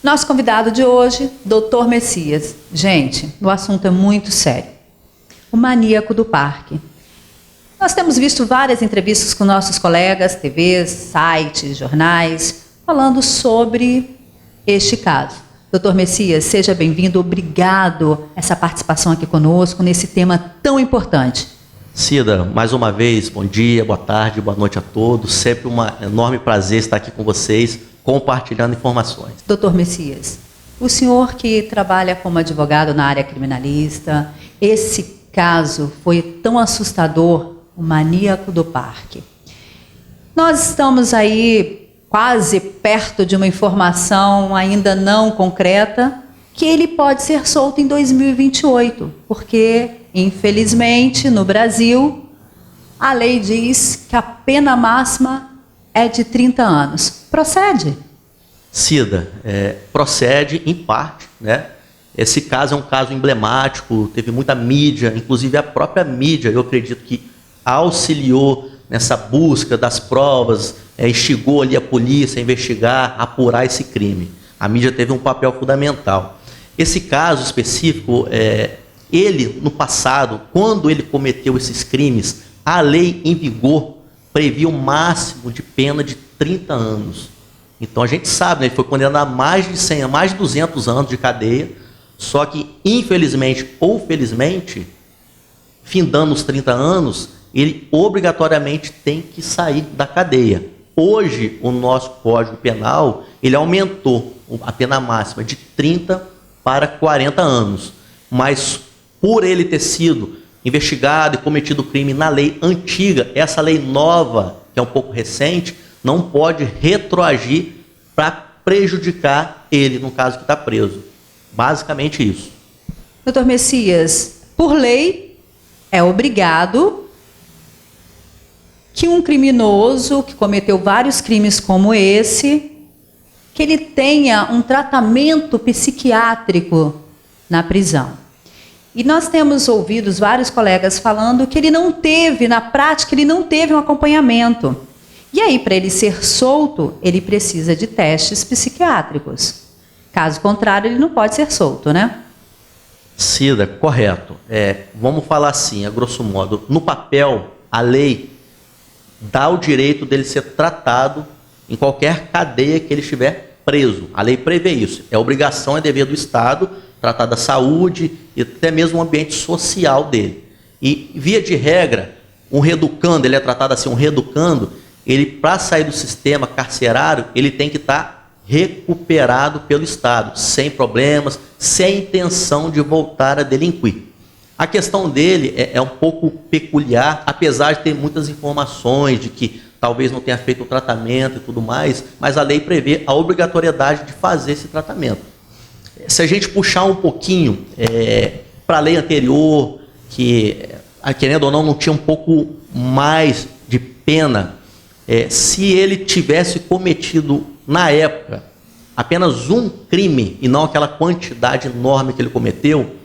Nosso convidado de hoje, Dr. Messias. Gente, o assunto é muito sério. O maníaco do parque. Nós temos visto várias entrevistas com nossos colegas, TVs, sites, jornais, falando sobre este caso. Dr. Messias, seja bem-vindo. Obrigado essa participação aqui conosco nesse tema tão importante. Cida, mais uma vez, bom dia, boa tarde, boa noite a todos. Sempre um enorme prazer estar aqui com vocês, compartilhando informações. Dr. Messias, o senhor que trabalha como advogado na área criminalista, esse caso foi tão assustador, o maníaco do parque. Nós estamos aí quase perto de uma informação ainda não concreta, que ele pode ser solto em 2028, porque, infelizmente, no Brasil, a lei diz que a pena máxima é de 30 anos. Procede? Cida, procede em parte, né? Esse caso é um caso emblemático, teve muita mídia, inclusive a própria mídia, eu acredito que auxiliou nessa busca das provas, instigou ali a polícia a investigar, a apurar esse crime. A mídia teve um papel fundamental. Esse caso específico, ele, no passado, quando ele cometeu esses crimes, a lei em vigor previa um máximo de pena de 30 anos. Então a gente sabe, né, ele foi condenado a mais de 100, a mais de 200 anos de cadeia, só que, infelizmente ou felizmente, findando os 30 anos, ele obrigatoriamente tem que sair da cadeia. Hoje, o nosso Código Penal, ele aumentou a pena máxima de 30 para 40 anos. Mas, por ele ter sido investigado e cometido crime na lei antiga, essa lei nova, que é um pouco recente, não pode retroagir para prejudicar ele, no caso que está preso. Basicamente isso. Dr. Messias, por lei, é obrigado que um criminoso que cometeu vários crimes como esse, que ele tenha um tratamento psiquiátrico na prisão. E nós temos ouvido vários colegas falando que ele não teve, na prática, ele não teve um acompanhamento. E aí, para ele ser solto, ele precisa de testes psiquiátricos. Caso contrário, ele não pode ser solto, né? Cida, correto. Vamos falar assim, a grosso modo, no papel, a lei dá o direito dele ser tratado em qualquer cadeia que ele estiver preso. A lei prevê isso. É obrigação, é dever do Estado tratar da saúde e até mesmo o ambiente social dele. E, via de regra, um reeducando, ele é tratado assim, um reeducando, ele, para sair do sistema carcerário, ele tem que estar recuperado pelo Estado, sem problemas, sem intenção de voltar a delinquir. A questão dele é um pouco peculiar, apesar de ter muitas informações de que talvez não tenha feito o tratamento e tudo mais, mas a lei prevê a obrigatoriedade de fazer esse tratamento. Se a gente puxar um pouquinho para a lei anterior, que, querendo ou não tinha um pouco mais de pena, se ele tivesse cometido, na época, apenas um crime e não aquela quantidade enorme que ele cometeu,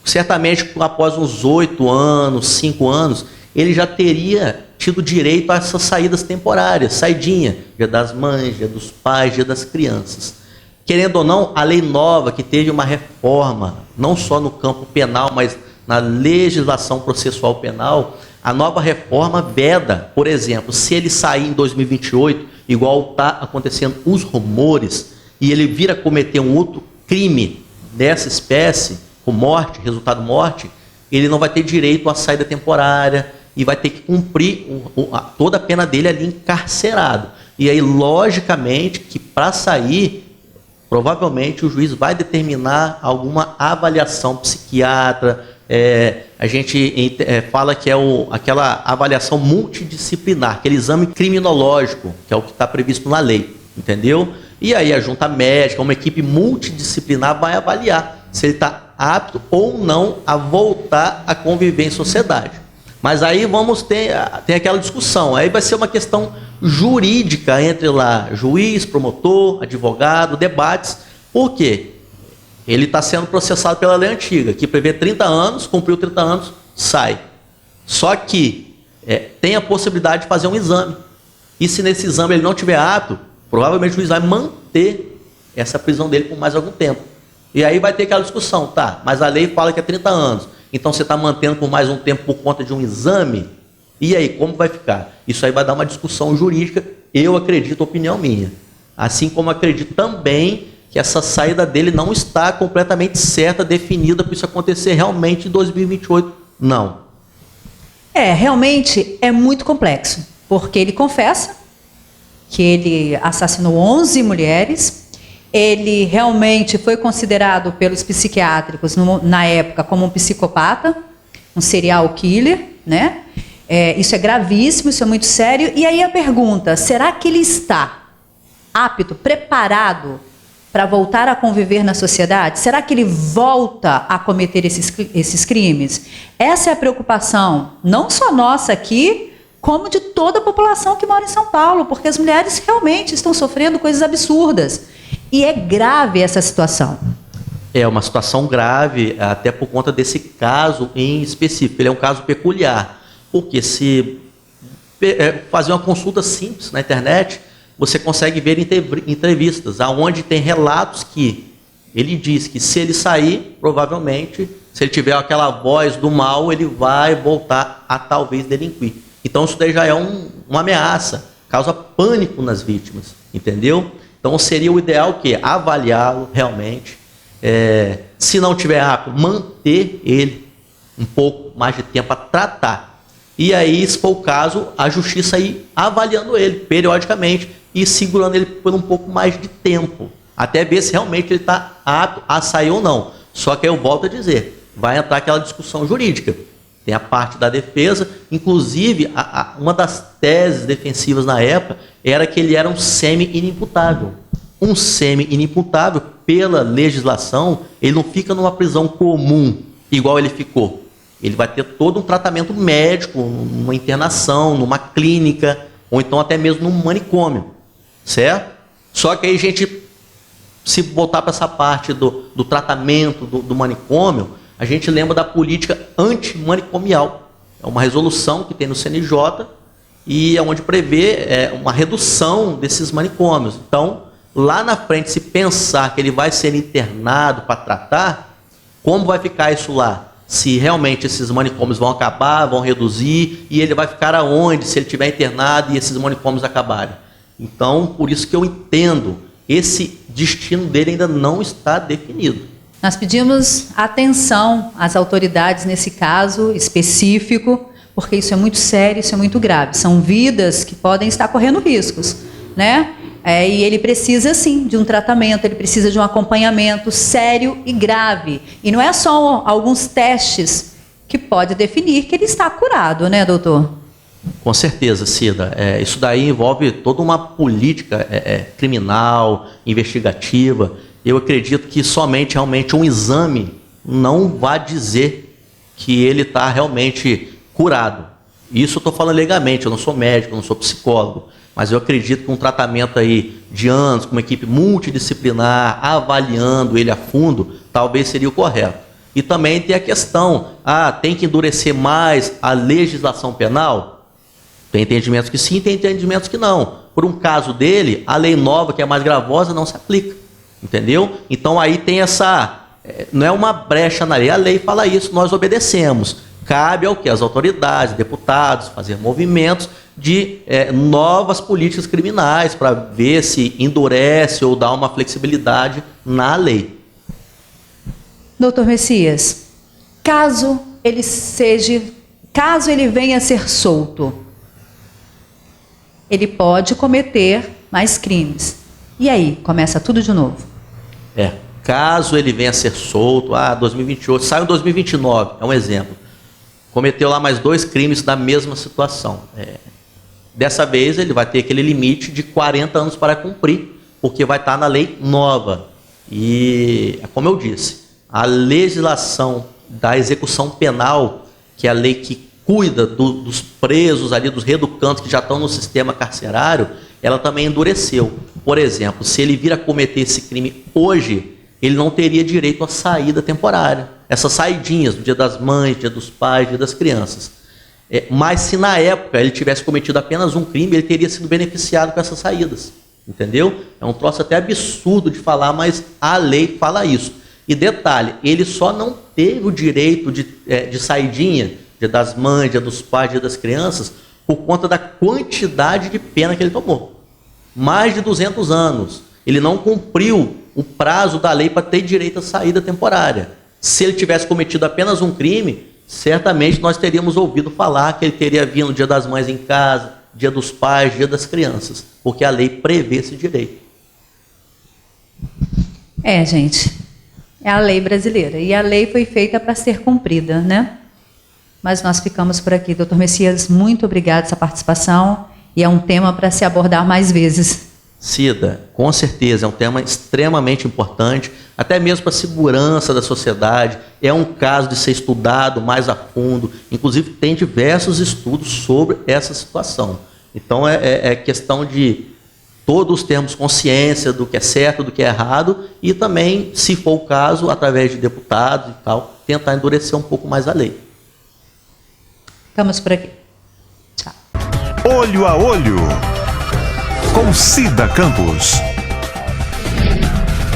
certamente após uns 8 anos, 5 anos, ele já teria tido direito a essas saídas temporárias, saidinha, dia das mães, dia dos pais, dia das crianças. Querendo ou não, a lei nova, que teve uma reforma, não só no campo penal, mas na legislação processual penal, a nova reforma veda, por exemplo, se ele sair em 2028, igual está acontecendo os rumores, e ele vir a cometer um outro crime dessa espécie, com morte, resultado morte, ele não vai ter direito à saída temporária e vai ter que cumprir toda a pena dele ali encarcerado. E aí, logicamente, que para sair, provavelmente o juiz vai determinar alguma avaliação psiquiatra. A gente fala que é aquela avaliação multidisciplinar, aquele exame criminológico, que é o que está previsto na lei, entendeu? E aí a junta médica, uma equipe multidisciplinar vai avaliar se ele está apto ou não a voltar a conviver em sociedade. Mas aí vamos ter aquela discussão, aí vai ser uma questão jurídica entre lá juiz, promotor, advogado, debates. Por quê? Ele está sendo processado pela lei antiga, que prevê 30 anos, cumpriu 30 anos, sai. Só que tem a possibilidade de fazer um exame. E se nesse exame ele não tiver apto, provavelmente o juiz vai manter essa prisão dele por mais algum tempo. E aí vai ter aquela discussão, tá, mas a lei fala que é 30 anos, então você está mantendo por mais um tempo por conta de um exame, e aí, como vai ficar? Isso aí vai dar uma discussão jurídica, eu acredito, opinião minha. Assim como acredito também que essa saída dele não está completamente certa, definida para isso acontecer realmente em 2028, não. Realmente é muito complexo, porque ele confessa que ele assassinou 11 mulheres, ele realmente foi considerado pelos psiquiátricos na época como um psicopata, um serial killer, né? Isso é gravíssimo, isso é muito sério. E aí a pergunta, será que ele está apto, preparado para voltar a conviver na sociedade? Será que ele volta a cometer esses crimes? Essa é a preocupação, não só nossa aqui, como de toda a população que mora em São Paulo, porque as mulheres realmente estão sofrendo coisas absurdas. E é grave essa situação. É uma situação grave, até por conta desse caso em específico. Ele é um caso peculiar, porque se fazer uma consulta simples na internet, você consegue ver entrevistas, onde tem relatos que ele diz que se ele sair, provavelmente, se ele tiver aquela voz do mal, ele vai voltar a talvez delinquir. Então isso daí já é uma ameaça, causa pânico nas vítimas, entendeu? Então seria o ideal o quê? Avaliá-lo realmente. Se não tiver apto, manter ele um pouco mais de tempo a tratar. E aí, se for o caso, a justiça ir avaliando ele periodicamente e segurando ele por um pouco mais de tempo, até ver se realmente ele está apto a sair ou não. Só que aí eu volto a dizer, vai entrar aquela discussão jurídica. Tem a parte da defesa, inclusive uma das teses defensivas na época era que ele era um semi-inimputável. Um semi-inimputável, pela legislação, ele não fica numa prisão comum, igual ele ficou. Ele vai ter todo um tratamento médico, numa internação, numa clínica, ou então até mesmo num manicômio, certo? Só que aí a gente, se voltar para essa parte do tratamento do manicômio, a gente lembra da política antimanicomial. É uma resolução que tem no CNJ e é onde prevê uma redução desses manicômios. Então, lá na frente, se pensar que ele vai ser internado para tratar, como vai ficar isso lá? Se realmente esses manicômios vão acabar, vão reduzir, e ele vai ficar aonde se ele estiver internado e esses manicômios acabarem? Então, por isso que eu entendo, esse destino dele ainda não está definido. Nós pedimos atenção às autoridades nesse caso específico, porque isso é muito sério, isso é muito grave. São vidas que podem estar correndo riscos, né? E ele precisa, sim, de um tratamento, ele precisa de um acompanhamento sério e grave. E não é só alguns testes que pode definir que ele está curado, né, doutor? Com certeza, Cida. Isso daí envolve toda uma política criminal, investigativa. Eu acredito que somente realmente um exame não vai dizer que ele está realmente curado. Isso eu estou falando legalmente, eu não sou médico, eu não sou psicólogo, mas eu acredito que um tratamento aí de anos, com uma equipe multidisciplinar, avaliando ele a fundo, talvez seria o correto. E também tem a questão, tem que endurecer mais a legislação penal? Tem entendimentos que sim, tem entendimentos que não. Por um caso dele, a lei nova, que é mais gravosa, não se aplica. Entendeu? Então aí tem essa, não é uma brecha na lei, a lei fala isso, nós obedecemos. Cabe ao que? As autoridades, deputados, fazer movimentos de novas políticas criminais para ver se endurece ou dá uma flexibilidade na lei. Doutor Messias, caso ele venha a ser solto, ele pode cometer mais crimes. E aí, começa tudo de novo. Caso ele venha a ser solto, 2028, saiu em 2029, é um exemplo. Cometeu lá mais 2 crimes da mesma situação. Dessa vez ele vai ter aquele limite de 40 anos para cumprir, porque vai estar na lei nova. E, como eu disse, a legislação da execução penal, que é a lei que cuida dos presos ali, dos reeducantes que já estão no sistema carcerário, ela também endureceu. Por exemplo, se ele vir a cometer esse crime hoje, ele não teria direito à saída temporária. Essas saidinhas do Dia das Mães, Dia dos Pais, Dia das Crianças. Mas se na época ele tivesse cometido apenas um crime, ele teria sido beneficiado com essas saídas. entendeu? É um troço até absurdo de falar, mas a lei fala isso. E detalhe, ele só não teve o direito de saidinha, dia das mães, dia dos pais, dia das crianças, por conta da quantidade de pena que ele tomou. Mais de 200 anos. Ele não cumpriu o prazo da lei para ter direito à saída temporária. Se ele tivesse cometido apenas um crime, certamente nós teríamos ouvido falar que ele teria vindo no dia das mães em casa, dia dos pais, dia das crianças, porque a lei prevê esse direito. Gente, é a lei brasileira, e a lei foi feita para ser cumprida, né? Mas nós ficamos por aqui. Doutor Messias, muito obrigado por essa participação, e é um tema para se abordar mais vezes. Cida, com certeza, é um tema extremamente importante, até mesmo para a segurança da sociedade, é um caso de ser estudado mais a fundo, inclusive tem diversos estudos sobre essa situação. Então é questão de todos termos consciência do que é certo, do que é errado, e também, se for o caso, através de deputados e tal, tentar endurecer um pouco mais a lei. Ficamos por aqui. Tchau. Olho a Olho, com Cida Campos.